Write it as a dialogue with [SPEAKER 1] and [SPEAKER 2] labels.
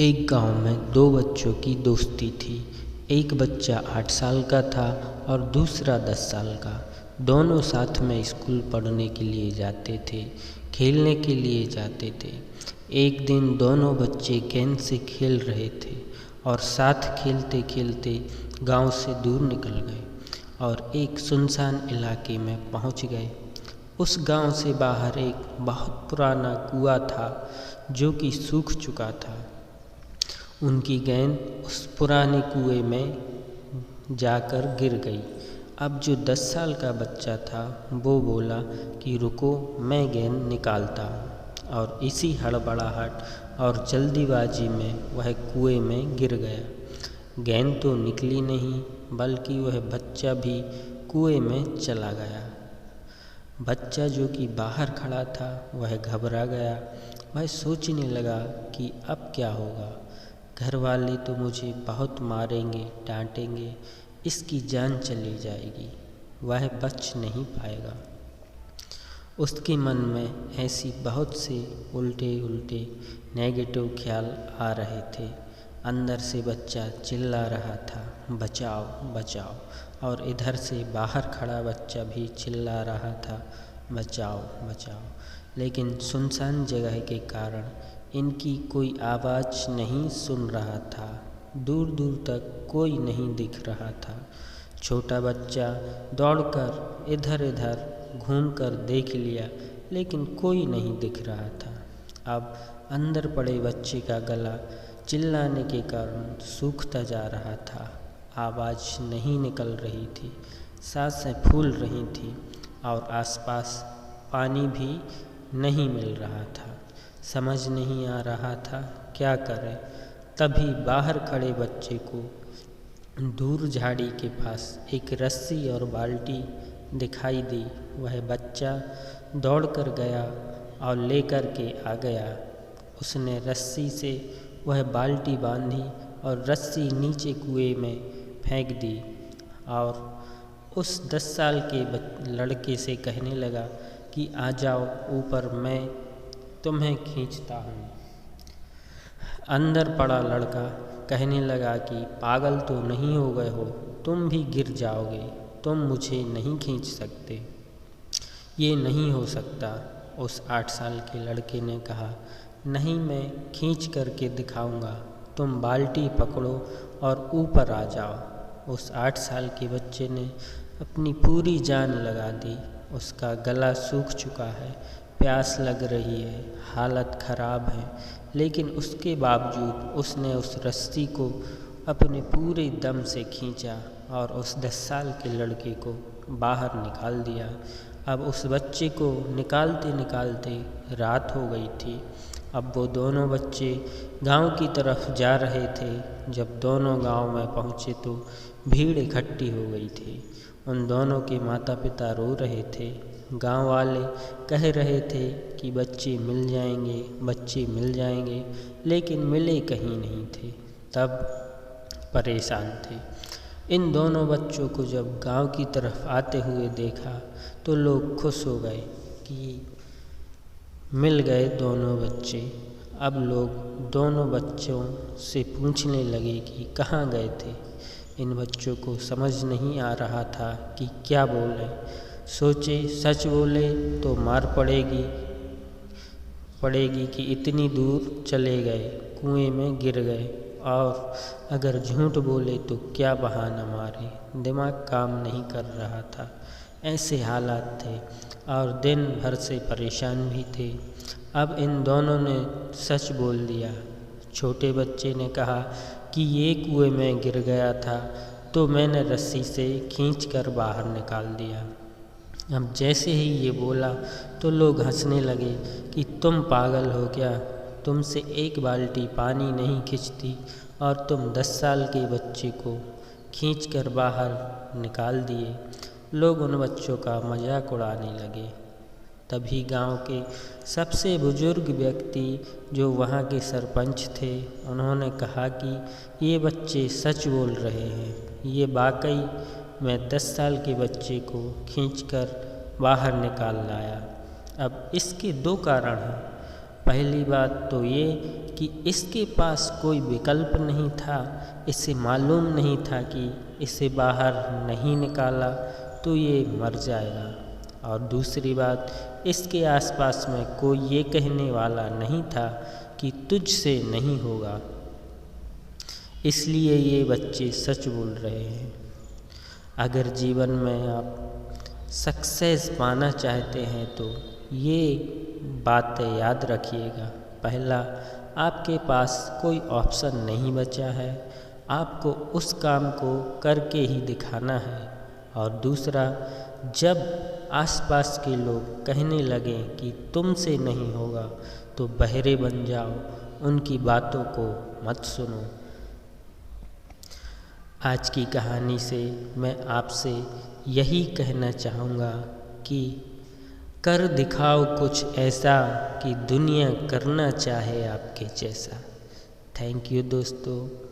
[SPEAKER 1] एक गांव में दो बच्चों की दोस्ती थी। एक बच्चा 8 साल का था और दूसरा 10 साल का। दोनों साथ में स्कूल पढ़ने के लिए जाते थे, खेलने के लिए जाते थे। एक दिन दोनों बच्चे गेंद से खेल रहे थे और साथ खेलते खेलते गांव से दूर निकल गए और एक सुनसान इलाके में पहुंच गए। उस गांव से बाहर एक बहुत पुराना कुआं था जो कि सूख चुका था। उनकी गेंद उस पुराने कुएं में जाकर गिर गई। अब जो 10 साल का बच्चा था वो बोला कि रुको, मैं गेंद निकालता हूँ, और इसी हड़बड़ाहट और जल्दीबाजी में वह कुएं में गिर गया। गेंद तो निकली नहीं, बल्कि वह बच्चा भी कुएं में चला गया। बच्चा जो कि बाहर खड़ा था वह घबरा गया। वह सोचने लगा कि अब क्या होगा। घर वाले तो मुझे बहुत मारेंगे, डांटेंगे, इसकी जान चली जाएगी, वह बच नहीं पाएगा। उसके मन में ऐसी बहुत से उल्टे उल्टे नेगेटिव ख्याल आ रहे थे। अंदर से बच्चा चिल्ला रहा था, बचाओ बचाओ, और इधर से बाहर खड़ा बच्चा भी चिल्ला रहा था, बचाओ बचाओ। लेकिन सुनसान जगह के कारण इनकी कोई आवाज़ नहीं सुन रहा था। दूर दूर तक कोई नहीं दिख रहा था। छोटा बच्चा दौड़कर इधर इधर घूमकर देख लिया, लेकिन कोई नहीं दिख रहा था। अब अंदर पड़े बच्चे का गला चिल्लाने के कारण सूखता जा रहा था। आवाज़ नहीं निकल रही थी, सांसें फूल रही थी और आसपास पानी भी नहीं मिल रहा था। समझ नहीं आ रहा था क्या करे। तभी बाहर खड़े बच्चे को दूर झाड़ी के पास एक रस्सी और बाल्टी दिखाई दी। वह बच्चा दौड़कर गया और लेकर के आ गया। उसने रस्सी से वह बाल्टी बांधी और रस्सी नीचे कुएं में फेंक दी और उस 10 साल के लड़के से कहने लगा कि आ जाओ ऊपर, मैं तुम्हें खींचता हूँ। अंदर पड़ा लड़का कहने लगा कि पागल तो नहीं हो गए हो, तुम भी गिर जाओगे, तुम मुझे नहीं खींच सकते, ये नहीं हो सकता। उस 8 साल के लड़के ने कहा, नहीं, मैं खींच करके दिखाऊंगा, तुम बाल्टी पकड़ो और ऊपर आ जाओ। उस 8 साल के बच्चे ने अपनी पूरी जान लगा दी। उसका गला सूख चुका है, प्यास लग रही है, हालत ख़राब है, लेकिन उसके बावजूद उसने उस रस्सी को अपने पूरे दम से खींचा और उस 10 साल के लड़के को बाहर निकाल दिया। अब उस बच्चे को निकालते निकालते रात हो गई थी। अब वो दोनों बच्चे गांव की तरफ जा रहे थे। जब दोनों गांव में पहुँचे तो भीड़ इकट्ठी हो गई थी। उन दोनों के माता पिता रो रहे थे। गांव वाले कह रहे थे कि बच्चे मिल जाएंगे, बच्चे मिल जाएंगे, लेकिन मिले कहीं नहीं थे। तब परेशान थे। इन दोनों बच्चों को जब गांव की तरफ आते हुए देखा तो लोग खुश हो गए कि मिल गए दोनों बच्चे। अब लोग दोनों बच्चों से पूछने लगे कि कहाँ गए थे। इन बच्चों को समझ नहीं आ रहा था कि क्या बोलें। सोचे सच बोले तो मार पड़ेगी कि इतनी दूर चले गए, कुएं में गिर गए, और अगर झूठ बोले तो क्या बहाना मारे। दिमाग काम नहीं कर रहा था। ऐसे हालात थे और दिन भर से परेशान भी थे। अब इन दोनों ने सच बोल दिया। छोटे बच्चे ने कहा कि ये कुएं में गिर गया था तो मैंने रस्सी से खींचकर बाहर निकाल दिया। अब जैसे ही ये बोला तो लोग हंसने लगे कि तुम पागल हो क्या, तुमसे एक बाल्टी पानी नहीं खींचती और तुम 10 साल के बच्चे को खींचकर बाहर निकाल दिए। लोग उन बच्चों का मजाक उड़ाने लगे। तभी गांव के सबसे बुजुर्ग व्यक्ति जो वहाँ के सरपंच थे, उन्होंने कहा कि ये बच्चे सच बोल रहे हैं, ये वाकई मैं 10 साल के बच्चे को खींचकर बाहर निकाल लाया। अब इसके 2 कारण हैं। पहली बात तो ये कि इसके पास कोई विकल्प नहीं था, इसे मालूम नहीं था कि इसे बाहर नहीं निकाला तो ये मर जाएगा। और दूसरी बात, इसके आसपास में कोई ये कहने वाला नहीं था कि तुझसे नहीं होगा, इसलिए ये बच्चे सच बोल रहे हैं। अगर जीवन में आप सक्सेस पाना चाहते हैं तो ये बातें याद रखिएगा। पहला, आपके पास कोई ऑप्शन नहीं बचा है, आपको उस काम को करके ही दिखाना है। और दूसरा, जब आसपास के लोग कहने लगें कि तुमसे नहीं होगा तो बहरे बन जाओ, उनकी बातों को मत सुनो। आज की कहानी से मैं आपसे यही कहना चाहूँगा कि कर दिखाओ कुछ ऐसा कि दुनिया करना चाहे आपके जैसा। थैंक यू दोस्तों।